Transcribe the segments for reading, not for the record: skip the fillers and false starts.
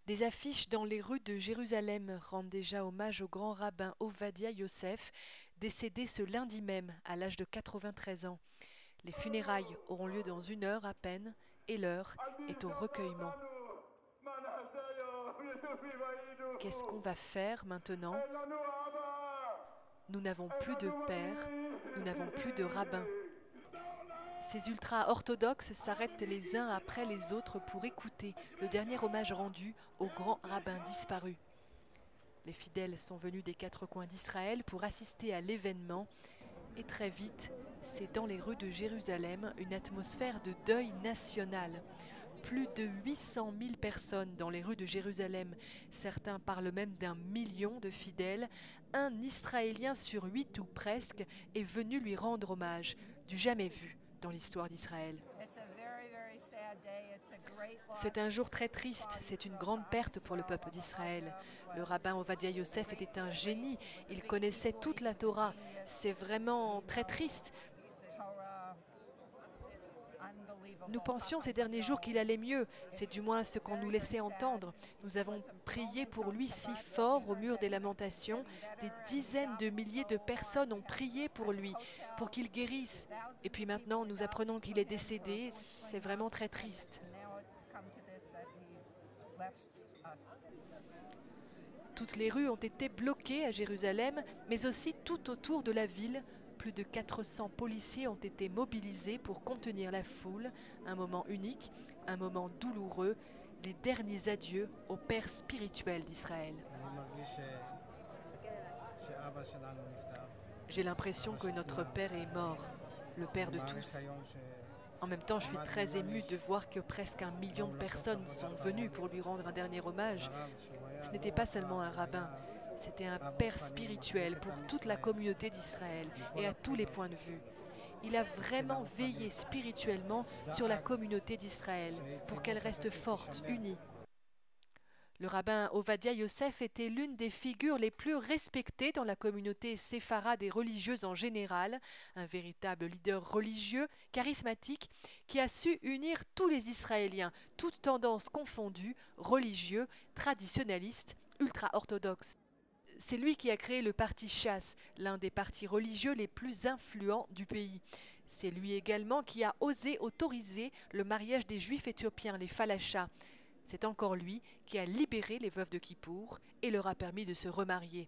Des affiches dans les rues de Jérusalem rendent déjà hommage au grand rabbin Ovadia Yosef, décédé ce lundi même à l'âge de 93 ans. Les funérailles auront lieu dans 1 heure à peine et l'heure est au recueillement. Qu'est-ce qu'on va faire maintenant? Nous n'avons plus de père, nous n'avons plus de rabbin. Ces ultra-orthodoxes s'arrêtent les uns après les autres pour écouter le dernier hommage rendu au grand rabbin disparu. Les fidèles sont venus des 4 coins d'Israël pour assister à l'événement et très vite, c'est dans les rues de Jérusalem une atmosphère de deuil national. Plus de 800 000 personnes dans les rues de Jérusalem, certains parlent même d'1 million de fidèles. Un Israélien sur 8 ou presque est venu lui rendre hommage, du jamais vu dans l'histoire d'Israël. C'est un jour très triste, c'est une grande perte pour le peuple d'Israël. Le rabbin Ovadia Yosef était un génie, il connaissait toute la Torah. C'est vraiment très triste. Nous pensions ces derniers jours qu'il allait mieux, c'est du moins ce qu'on nous laissait entendre. Nous avons prié pour lui si fort au mur des lamentations. Des dizaines de milliers de personnes ont prié pour lui, pour qu'il guérisse. Et puis maintenant, nous apprenons qu'il est décédé. C'est vraiment très triste. Toutes les rues ont été bloquées à Jérusalem, mais aussi tout autour de la ville. Plus de 400 policiers ont été mobilisés pour contenir la foule. Un moment unique, un moment douloureux, les derniers adieux au père spirituel d'Israël. J'ai l'impression que notre père est mort, le père de tous. En même temps, je suis très émue de voir que presque 1 million de personnes sont venues pour lui rendre un dernier hommage. Ce n'était pas seulement un rabbin, c'était un père spirituel pour toute la communauté d'Israël et à tous les points de vue. Il a vraiment veillé spirituellement sur la communauté d'Israël pour qu'elle reste forte, unie. Le rabbin Ovadia Yosef était l'une des figures les plus respectées dans la communauté séfarade et religieuse en général, un véritable leader religieux, charismatique, qui a su unir tous les Israéliens, toutes tendances confondues, religieux, traditionnalistes, ultra-orthodoxes. C'est lui qui a créé le parti Chasse, l'un des partis religieux les plus influents du pays. C'est lui également qui a osé autoriser le mariage des Juifs éthiopiens, les Falachas. C'est encore lui qui a libéré les veuves de Kippour et leur a permis de se remarier.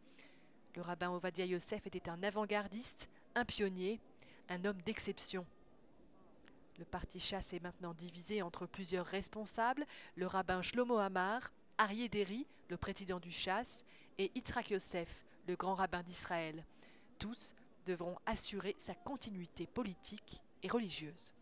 Le rabbin Ovadia Yosef était un avant-gardiste, un pionnier, un homme d'exception. Le parti Chasse est maintenant divisé entre plusieurs responsables, le rabbin Shlomo Amar, Aryeh Deri, le président du Chasse, et Yitzhak Yosef, le grand rabbin d'Israël. Tous devront assurer sa continuité politique et religieuse.